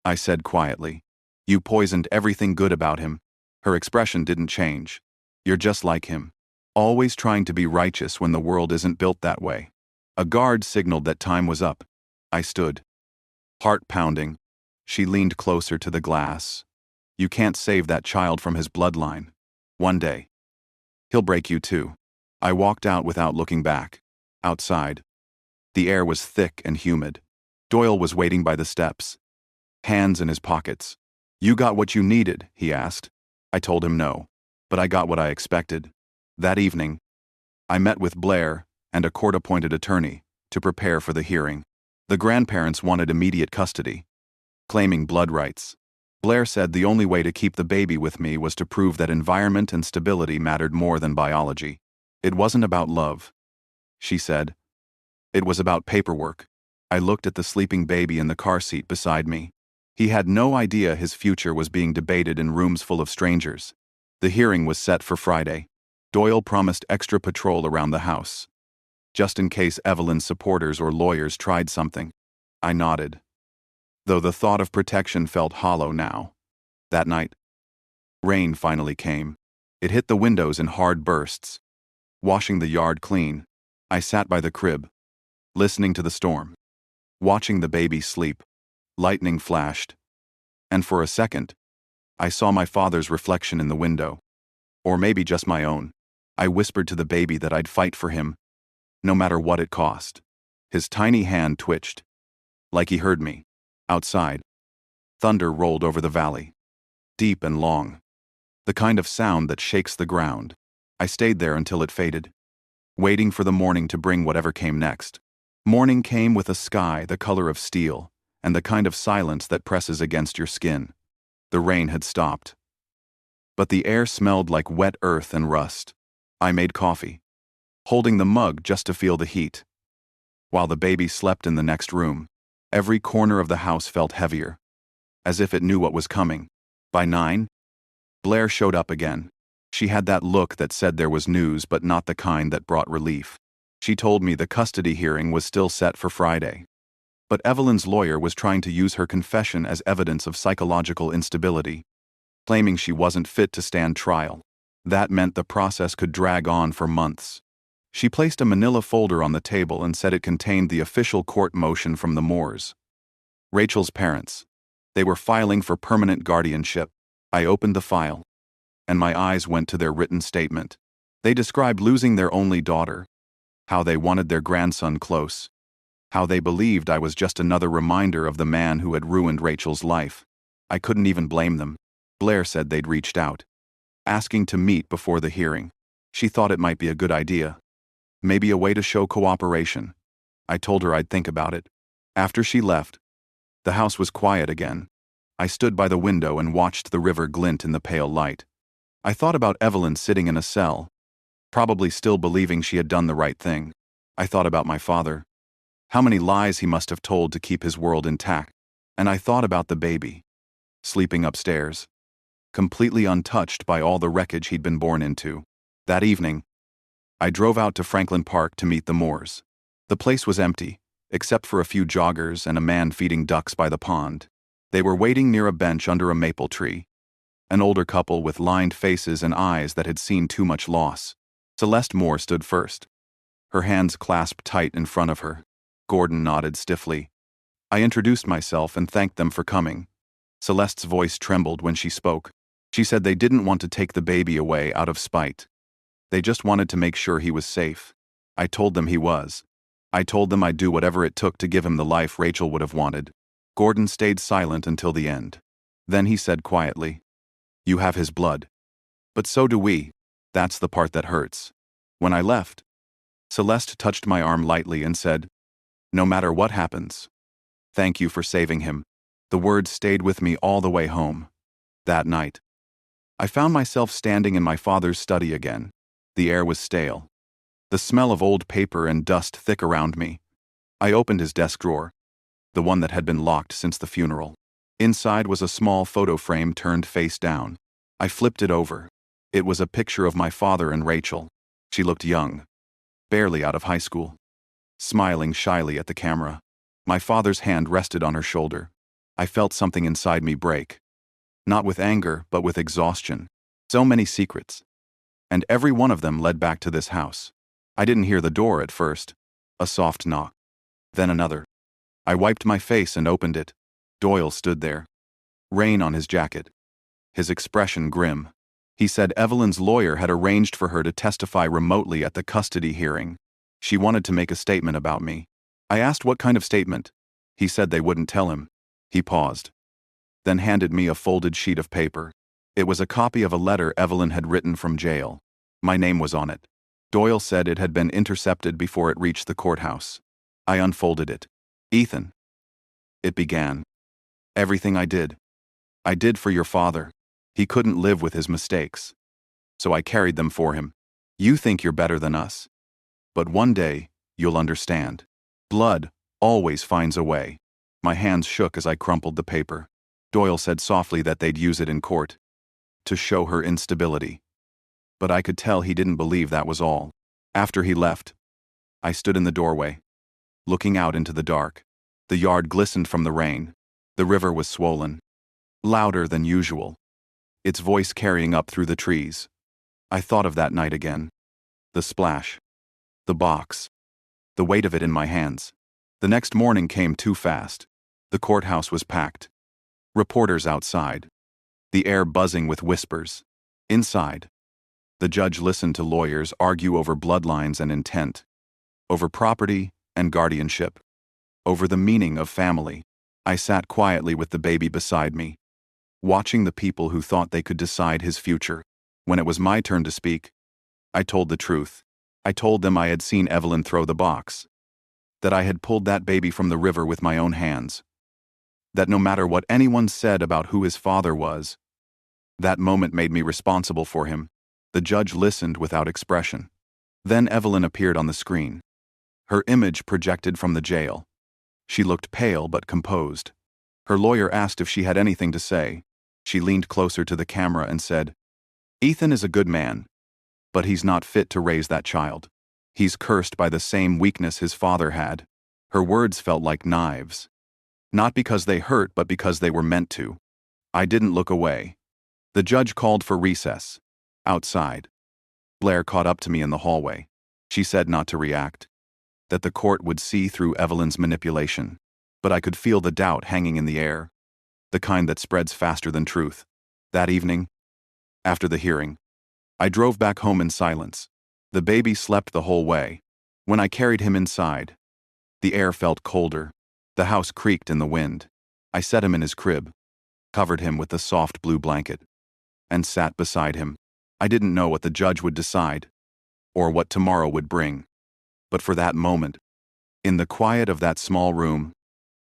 I said quietly. You poisoned everything good about him. Her expression didn't change. You're just like him. Always trying to be righteous when the world isn't built that way. A guard signaled that time was up. I stood, heart pounding. She leaned closer to the glass. You can't save that child from his bloodline. One day, he'll break you too. I walked out without looking back. Outside, the air was thick and humid. Doyle was waiting by the steps, hands in his pockets. You got what you needed, he asked. I told him no, but I got what I expected. That evening, I met with Blair and a court-appointed attorney to prepare for the hearing. The grandparents wanted immediate custody, claiming blood rights. Blair said the only way to keep the baby with me was to prove that environment and stability mattered more than biology. It wasn't about love, she said. It was about paperwork. I looked at the sleeping baby in the car seat beside me. He had no idea his future was being debated in rooms full of strangers. The hearing was set for Friday. Doyle promised extra patrol around the house, just in case Evelyn's supporters or lawyers tried something. I nodded, though the thought of protection felt hollow now. That night, rain finally came. It hit the windows in hard bursts, washing the yard clean. I sat by the crib, listening to the storm, watching the baby sleep. Lightning flashed, and for a second, I saw my father's reflection in the window. Or maybe just my own. I whispered to the baby that I'd fight for him, no matter what it cost. His tiny hand twitched, like he heard me. Outside, thunder rolled over the valley, deep and long, the kind of sound that shakes the ground. I stayed there until it faded, waiting for the morning to bring whatever came next. Morning came with a sky the color of steel, and the kind of silence that presses against your skin. The rain had stopped, but the air smelled like wet earth and rust. I made coffee, holding the mug just to feel the heat. While the baby slept in the next room, every corner of the house felt heavier, as if it knew what was coming. By 9, Blair showed up again. She had that look that said there was news, but not the kind that brought relief. She told me the custody hearing was still set for Friday. But Evelyn's lawyer was trying to use her confession as evidence of psychological instability, claiming she wasn't fit to stand trial. That meant the process could drag on for months. She placed a manila folder on the table and said it contained the official court motion from the Moores. Rachel's parents. They were filing for permanent guardianship. I opened the file, and my eyes went to their written statement. They described losing their only daughter, how they wanted their grandson close, how they believed I was just another reminder of the man who had ruined Rachel's life. I couldn't even blame them. Blair said they'd reached out, asking to meet before the hearing. She thought it might be a good idea. Maybe a way to show cooperation. I told her I'd think about it. After she left, the house was quiet again. I stood by the window and watched the river glint in the pale light. I thought about Evelyn sitting in a cell, probably still believing she had done the right thing. I thought about my father, how many lies he must have told to keep his world intact. And I thought about the baby, sleeping upstairs, completely untouched by all the wreckage he'd been born into. That evening, I drove out to Franklin Park to meet the Moores. The place was empty, except for a few joggers and a man feeding ducks by the pond. They were waiting near a bench under a maple tree, an older couple with lined faces and eyes that had seen too much loss. Celeste Moore stood first, her hands clasped tight in front of her. Gordon nodded stiffly. I introduced myself and thanked them for coming. Celeste's voice trembled when she spoke. She said they didn't want to take the baby away out of spite. They just wanted to make sure he was safe. I told them he was. I told them I'd do whatever it took to give him the life Rachel would have wanted. Gordon stayed silent until the end. Then he said quietly, "You have his blood. But so do we. That's the part that hurts." When I left, Celeste touched my arm lightly and said, "No matter what happens, thank you for saving him." The words stayed with me all the way home. That night, I found myself standing in my father's study again. The air was stale, the smell of old paper and dust thick around me. I opened his desk drawer, the one that had been locked since the funeral. Inside was a small photo frame turned face down. I flipped it over. It was a picture of my father and Rachel. She looked young, barely out of high school, smiling shyly at the camera. My father's hand rested on her shoulder. I felt something inside me break. Not with anger, but with exhaustion. So many secrets. And every one of them led back to this house. I didn't hear the door at first. A soft knock. Then another. I wiped my face and opened it. Doyle stood there, rain on his jacket, his expression grim. He said Evelyn's lawyer had arranged for her to testify remotely at the custody hearing. She wanted to make a statement about me. I asked what kind of statement. He said they wouldn't tell him. He paused, then handed me a folded sheet of paper. It was a copy of a letter Evelyn had written from jail. My name was on it. Doyle said it had been intercepted before it reached the courthouse. I unfolded it. "Ethan," it began, "everything I did for your father. He couldn't live with his mistakes, so I carried them for him. You think you're better than us, but one day, you'll understand. Blood always finds a way." My hands shook as I crumpled the paper. Doyle said softly that they'd use it in court, to show her instability. But I could tell he didn't believe that was all. After he left, I stood in the doorway, looking out into the dark. The yard glistened from the rain. The river was swollen, louder than usual, its voice carrying up through the trees. I thought of that night again. The splash, the box, the weight of it in my hands. The next morning came too fast. The courthouse was packed. Reporters outside, the air buzzing with whispers. Inside, the judge listened to lawyers argue over bloodlines and intent, over property and guardianship, over the meaning of family. I sat quietly with the baby beside me, watching the people who thought they could decide his future. When it was my turn to speak, I told the truth. I told them I had seen Evelyn throw the box, that I had pulled that baby from the river with my own hands, that no matter what anyone said about who his father was, that moment made me responsible for him. The judge listened without expression. Then Evelyn appeared on the screen, her image projected from the jail. She looked pale but composed. Her lawyer asked if she had anything to say. She leaned closer to the camera and said, "Ethan is a good man, but he's not fit to raise that child. He's cursed by the same weakness his father had." Her words felt like knives. Not because they hurt, but because they were meant to. I didn't look away. The judge called for recess. Outside, Blair caught up to me in the hallway. She said not to react, that the court would see through Evelyn's manipulation. But I could feel the doubt hanging in the air, the kind that spreads faster than truth. That evening, after the hearing, I drove back home in silence. The baby slept the whole way. When I carried him inside, the air felt colder. The house creaked in the wind. I set him in his crib, covered him with the soft blue blanket, and sat beside him. I didn't know what the judge would decide, or what tomorrow would bring. But for that moment, in the quiet of that small room,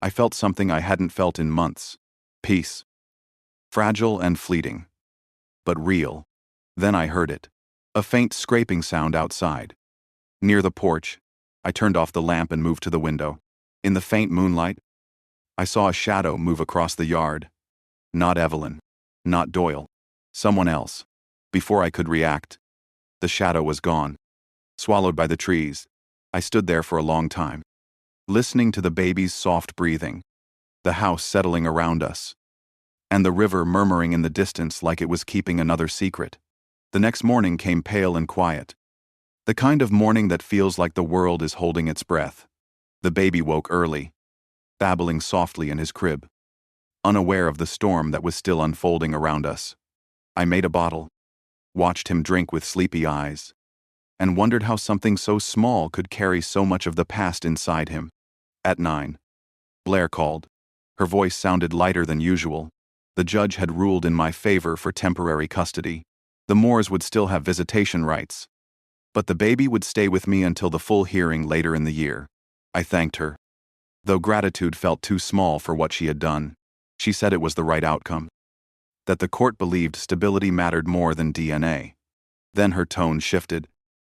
I felt something I hadn't felt in months. Peace. Fragile and fleeting, but real. Then I heard it. A faint scraping sound outside. Near the porch, I turned off the lamp and moved to the window. In the faint moonlight, I saw a shadow move across the yard. Not Evelyn. Not Doyle. Someone else. Before I could react, the shadow was gone. Swallowed by the trees, I stood there for a long time, listening to the baby's soft breathing, the house settling around us, and the river murmuring in the distance like it was keeping another secret. The next morning came pale and quiet. The kind of morning that feels like the world is holding its breath. The baby woke early, babbling softly in his crib, unaware of the storm that was still unfolding around us. I made a bottle, watched him drink with sleepy eyes, and wondered how something so small could carry so much of the past inside him. At 9, Blair called. Her voice sounded lighter than usual. The judge had ruled in my favor for temporary custody. The Moores would still have visitation rights, but the baby would stay with me until the full hearing later in the year. I thanked her, though gratitude felt too small for what she had done. She said it was the right outcome, that the court believed stability mattered more than DNA. Then her tone shifted.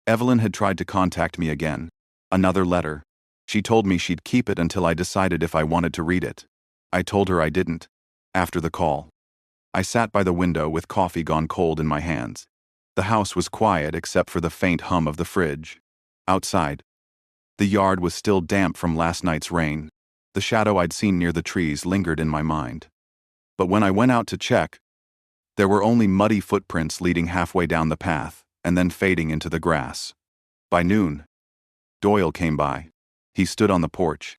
Evelyn had tried to contact me again. Another letter. She told me she'd keep it until I decided if I wanted to read it. I told her I didn't. After the call, I sat by the window with coffee gone cold in my hands. The house was quiet except for the faint hum of the fridge. Outside, the yard was still damp from last night's rain. The shadow I'd seen near the trees lingered in my mind. But when I went out to check, there were only muddy footprints leading halfway down the path and then fading into the grass. By noon, Doyle came by. He stood on the porch,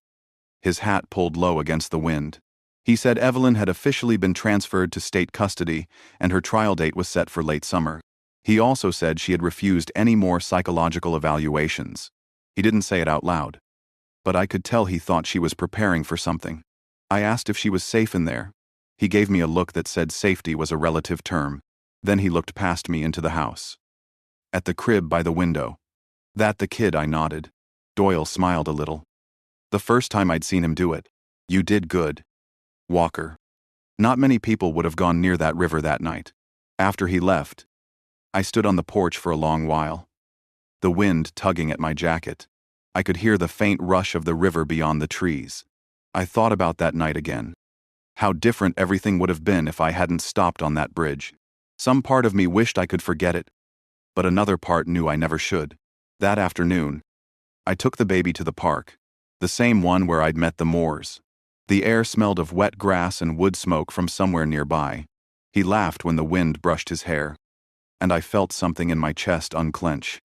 his hat pulled low against the wind. He said Evelyn had officially been transferred to state custody and her trial date was set for late summer. He also said she had refused any more psychological evaluations. He didn't say it out loud, but I could tell he thought she was preparing for something. I asked if she was safe in there. He gave me a look that said safety was a relative term. Then he looked past me into the house. At the crib by the window. That the kid, I nodded. Doyle smiled a little. The first time I'd seen him do it. You did good, Walker. Not many people would have gone near that river that night. After he left, I stood on the porch for a long while, the wind tugging at my jacket. I could hear the faint rush of the river beyond the trees. I thought about that night again. How different everything would have been if I hadn't stopped on that bridge. Some part of me wished I could forget it, but another part knew I never should. That afternoon, I took the baby to the park, the same one where I'd met the Moores. The air smelled of wet grass and wood smoke from somewhere nearby. He laughed when the wind brushed his hair, and I felt something in my chest unclench.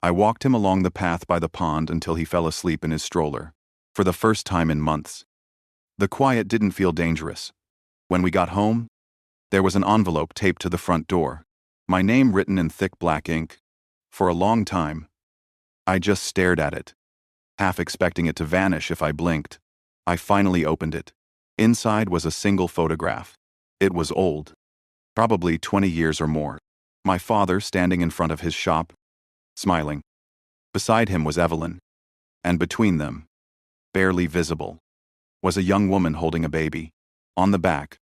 I walked him along the path by the pond until he fell asleep in his stroller. For the first time in months, the quiet didn't feel dangerous. When we got home, there was an envelope taped to the front door, my name written in thick black ink. For a long time, I just stared at it, half expecting it to vanish if I blinked. I finally opened it. Inside was a single photograph. It was old, probably 20 years or more. My father standing in front of his shop, smiling. Beside him was Evelyn, and between them, barely visible, was a young woman holding a baby. On the back,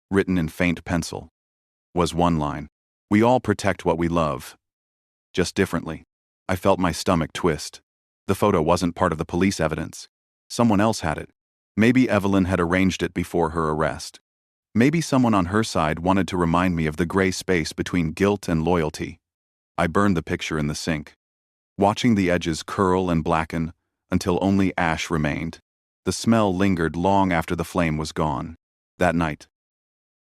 written in faint pencil, was one line: "We all protect what we love, just differently." I felt my stomach twist. The photo wasn't part of the police evidence. Someone else had it. Maybe Evelyn had arranged it before her arrest. Maybe someone on her side wanted to remind me of the gray space between guilt and loyalty. I burned the picture in the sink, watching the edges curl and blacken until only ash remained. The smell lingered long after the flame was gone. That night,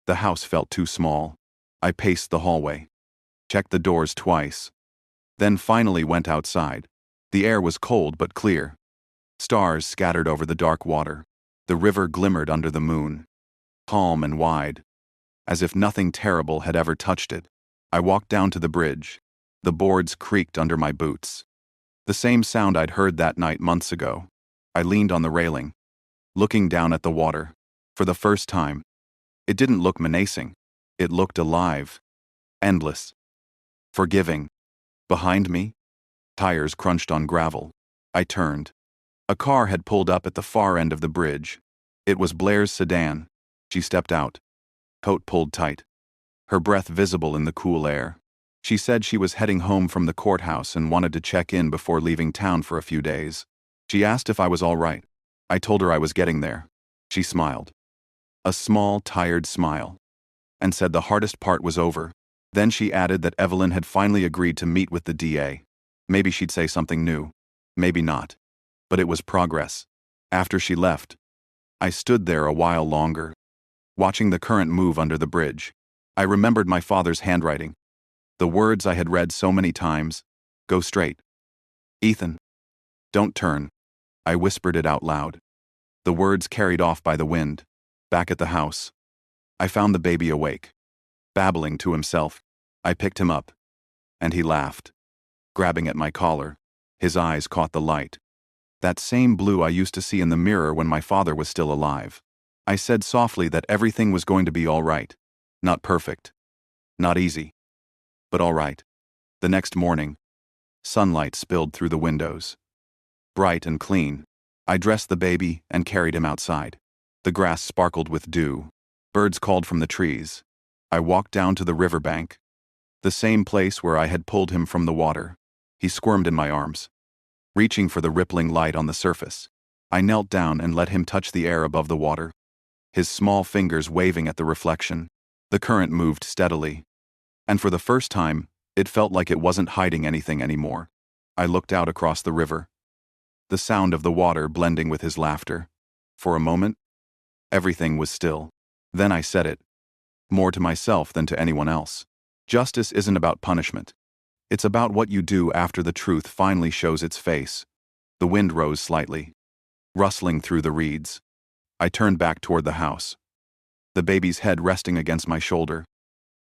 the house felt too small. I paced the hallway, checked the doors twice, then finally went outside. The air was cold but clear. Stars scattered over the dark water. The river glimmered under the moon, calm and wide, as if nothing terrible had ever touched it. I walked down to the bridge. The boards creaked under my boots. The same sound I'd heard that night months ago. I leaned on the railing, looking down at the water. For the first time, it didn't look menacing. It looked alive, endless, forgiving. Behind me, tires crunched on gravel. I turned. A car had pulled up at the far end of the bridge. It was Blair's sedan. She stepped out, coat pulled tight, her breath visible in the cool air. She said she was heading home from the courthouse and wanted to check in before leaving town for a few days. She asked if I was all right. I told her I was getting there. She smiled. A small, tired smile. And said the hardest part was over. Then she added that Evelyn had finally agreed to meet with the DA. Maybe she'd say something new. Maybe not. But it was progress. After she left, I stood there a while longer, watching the current move under the bridge. I remembered my father's handwriting. The words I had read so many times. Go straight. Ethan. Don't turn. I whispered it out loud. The words carried off by the wind. Back at the house, I found the baby awake, babbling to himself. I picked him up, and he laughed, grabbing at my collar. His eyes caught the light. That same blue I used to see in the mirror when my father was still alive. I said softly that everything was going to be all right. Not perfect. Not easy. But all right. The next morning, sunlight spilled through the windows. Bright and clean. I dressed the baby and carried him outside. The grass sparkled with dew. Birds called from the trees. I walked down to the riverbank, the same place where I had pulled him from the water. He squirmed in my arms, reaching for the rippling light on the surface. I knelt down and let him touch the air above the water, his small fingers waving at the reflection. The current moved steadily, and for the first time, it felt like it wasn't hiding anything anymore. I looked out across the river, the sound of the water blending with his laughter. For a moment, everything was still. Then I said it, more to myself than to anyone else. Justice isn't about punishment. It's about what you do after the truth finally shows its face. The wind rose slightly, rustling through the reeds. I turned back toward the house, the baby's head resting against my shoulder,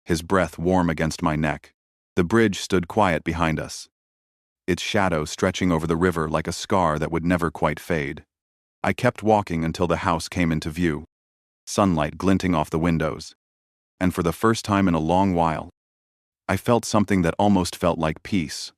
his breath warm against my neck. The bridge stood quiet behind us, its shadow stretching over the river like a scar that would never quite fade. I kept walking until the house came into view, sunlight glinting off the windows. And for the first time in a long while, I felt something that almost felt like peace.